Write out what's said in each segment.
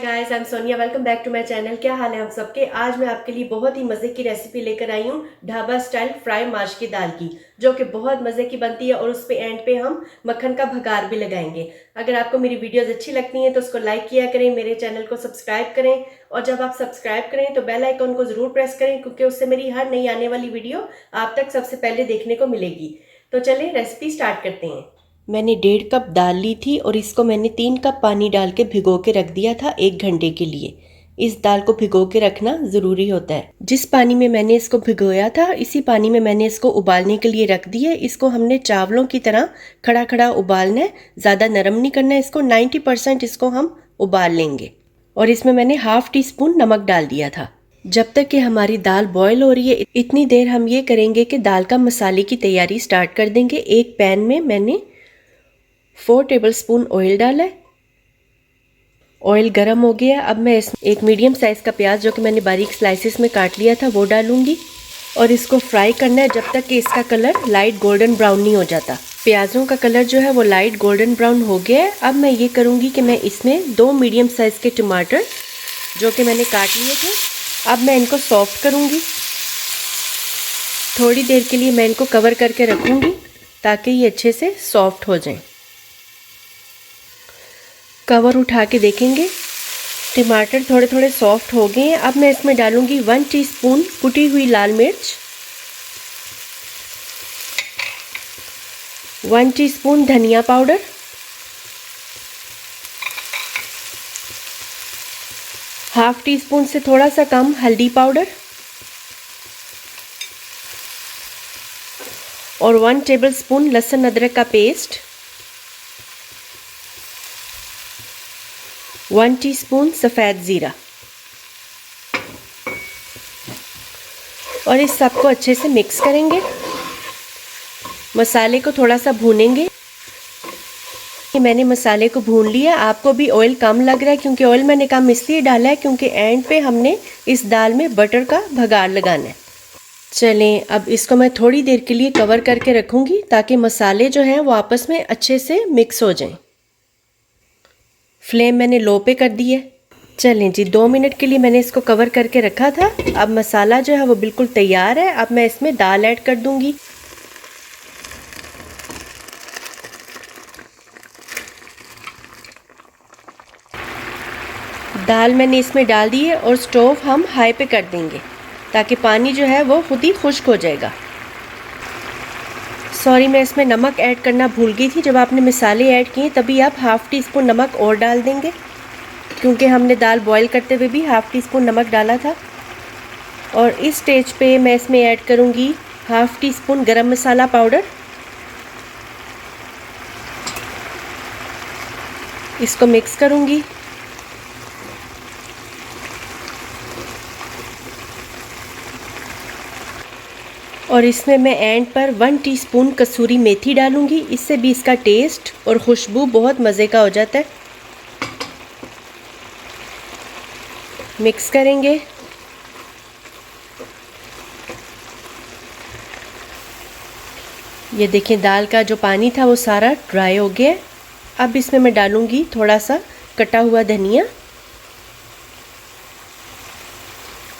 Guys, I am Sonia. Welcome back to my channel. क्या हाल है आप सबके। आज मैं आपके लिए बहुत ही मज़े की रेसिपी लेकर आई हूँ ढाबा स्टाइल फ्राई माश की दाल की, जो कि बहुत मज़े की बनती है और उस पे एंड पे हम मक्खन का भगार भी लगाएंगे। अगर आपको मेरी वीडियोस अच्छी लगती हैं तो उसको लाइक किया करें, मेरे चैनल को सब्सक्राइब करें और जब आप सब्सक्राइब करें तो बेल आइकन को ज़रूर प्रेस करें, क्योंकि उससे मेरी हर नई आने वाली वीडियो आप तक सबसे पहले देखने को मिलेगी। तो चलिए रेसिपी स्टार्ट करते हैं। मैंने 1.5 कप दाल ली थी और इसको मैंने 3 कप पानी डाल के भिगो के रख दिया था 1 घंटे के लिए। इस दाल को भिगो के रखना ज़रूरी होता है। जिस पानी में मैंने इसको भिगोया था इसी पानी में मैंने इसको उबालने के लिए रख दिया। इसको हमने चावलों की तरह खड़ा खड़ा उबालना है, ज़्यादा नरम नहीं करना है इसको। 90% इसको हम उबाल लेंगे। और इसमें मैंने ½ टीस्पून नमक डाल दिया था। जब तक कि हमारी दाल बॉयल हो रही है इतनी देर हम ये करेंगे कि दाल का मसाले की तैयारी स्टार्ट कर देंगे। एक पैन में मैंने 4 टेबलस्पून ऑयल डाला है। ऑयल गर्म हो गया। अब मैं इसमें एक मीडियम साइज़ का प्याज, जो कि मैंने बारीक स्लाइसिस में काट लिया था, वो डालूंगी और इसको फ्राई करना है जब तक कि इसका कलर लाइट गोल्डन ब्राउन नहीं हो जाता। प्याज़ों का कलर जो है वो लाइट गोल्डन ब्राउन हो गया है। अब मैं ये करूँगी कि मैं इसमें 2 मीडियम साइज़ के टमाटर, जो कि मैंने काट लिए थे, अब मैं इनको सॉफ्ट करूँगी। थोड़ी देर के लिए मैं इनको कवर करके रखूँगी ताकि ये अच्छे से सॉफ्ट हो जाएं। कवर उठा के देखेंगे टमाटर थोड़े थोड़े सॉफ्ट हो गए हैं। अब मैं इसमें डालूंगी 1 टीस्पून कुटी हुई लाल मिर्च, 1 टीस्पून धनिया पाउडर, ½ टीस्पून से थोड़ा सा कम हल्दी पाउडर और 1 टेबलस्पून लहसुन अदरक का पेस्ट, 1 टीस्पून सफ़ेद ज़ीरा और इस सब को अच्छे से मिक्स करेंगे। मसाले को थोड़ा सा भूनेंगे। मैंने मसाले को भून लिया। आपको भी ऑयल कम लग रहा है, क्योंकि ऑयल मैंने कम इसलिए डाला है क्योंकि एंड पे हमने इस दाल में बटर का भगार लगाना है। चलें, अब इसको मैं थोड़ी देर के लिए कवर करके रखूँगी ताकि मसाले जो हैं वो आपस में अच्छे से मिक्स हो जाएं। फ्लेम मैंने लो पे कर दी है। चलें जी, 2 मिनट के लिए मैंने इसको कवर करके रखा था। अब मसाला जो है वो बिल्कुल तैयार है। अब मैं इसमें दाल ऐड कर दूंगी। दाल मैंने इसमें डाल दी है और स्टोव हम हाई पे कर देंगे ताकि पानी जो है वो खुद ही खुश्क हो जाएगा। सॉरी, मैं इसमें नमक ऐड करना भूल गई थी। जब आपने मसाले ऐड किए तभी आप ½ टीस्पून नमक और डाल देंगे, क्योंकि हमने दाल बॉईल करते हुए भी ½ टीस्पून नमक डाला था। और इस स्टेज पे मैं इसमें ऐड करूँगी ½ टीस्पून गरम मसाला पाउडर। इसको मिक्स करूँगी। और इसमें मैं एंड पर 1 टीस्पून कसूरी मेथी डालूँगी। इससे भी इसका टेस्ट और खुशबू बहुत मज़े का हो जाता है। मिक्स करेंगे। ये देखें, दाल का जो पानी था वो सारा ड्राई हो गया। अब इसमें मैं डालूँगी थोड़ा सा कटा हुआ धनिया।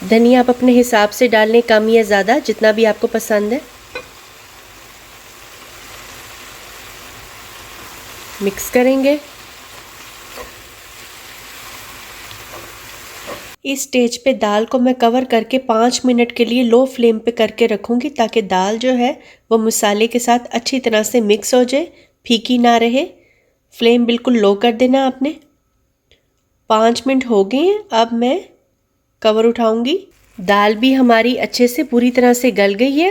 धनिया आप अपने हिसाब से डाल लें, कम या ज़्यादा, जितना भी आपको पसंद है। मिक्स करेंगे। इस स्टेज पे दाल को मैं कवर करके 5 मिनट के लिए लो फ्लेम पे करके रखूँगी ताकि दाल जो है वो मसाले के साथ अच्छी तरह से मिक्स हो जाए, फीकी ना रहे। फ्लेम बिल्कुल लो कर देना आपने। 5 मिनट हो गए हैं। अब मैं कवर उठाऊंगी। दाल भी हमारी अच्छे से पूरी तरह से गल गई है।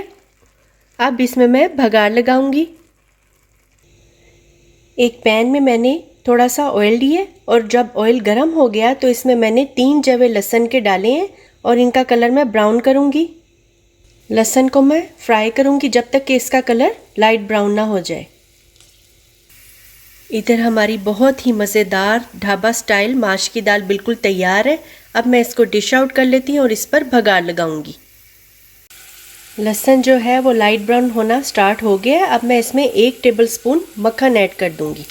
अब इसमें मैं भगार लगाऊंगी। एक पैन में मैंने थोड़ा सा ऑयल लिया और जब ऑयल गर्म हो गया तो इसमें मैंने 3 जवे लहसुन के डाले हैं और इनका कलर मैं ब्राउन करूंगी। लहसुन को मैं फ्राई करूंगी जब तक कि इसका कलर लाइट ब्राउन ना हो जाए। इधर हमारी बहुत ही मज़ेदार ढाबा स्टाइल माश की दाल बिल्कुल तैयार है। अब मैं इसको डिश आउट कर लेती हूँ और इस पर भगार लगाऊंगी। लहसुन जो है वो लाइट ब्राउन होना स्टार्ट हो गया है। अब मैं इसमें 1 टेबलस्पून मक्खन ऐड कर दूंगी।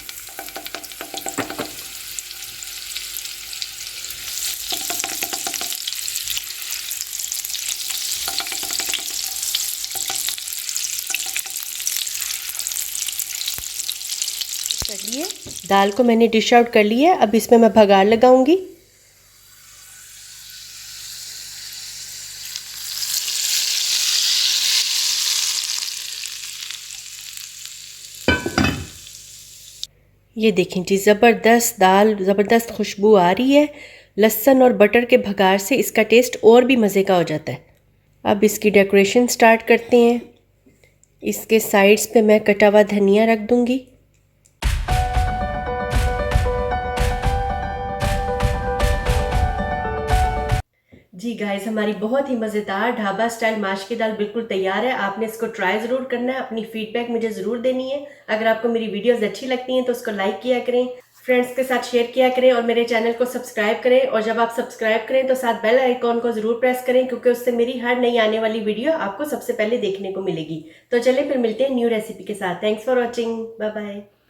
दाल को मैंने डिश आउट कर लिया है। अब इसमें मैं भगार लगाऊंगी। ये देखें जी, ज़बरदस्त दाल, ज़बरदस्त खुशबू आ रही है। लहसुन और बटर के भगार से इसका टेस्ट और भी मज़े का हो जाता है। अब इसकी डेकोरेशन स्टार्ट करते हैं। इसके साइड्स पे मैं कटा हुआ धनिया रख दूंगी। जी गाइस, हमारी बहुत ही मज़ेदार ढाबा स्टाइल माश की दाल बिल्कुल तैयार है। आपने इसको ट्राई ज़रूर करना है। अपनी फीडबैक मुझे ज़रूर देनी है। अगर आपको मेरी वीडियोस अच्छी लगती हैं तो उसको लाइक किया करें, फ्रेंड्स के साथ शेयर किया करें और मेरे चैनल को सब्सक्राइब करें। और जब आप सब्सक्राइब करें तो साथ बेल आइकॉन को ज़रूर प्रेस करें, क्योंकि उससे मेरी हर नई आने वाली वीडियो आपको सबसे पहले देखने को मिलेगी। तो चलिए फिर मिलते हैं न्यू रेसिपी के साथ। Thanks for watching. Bye bye.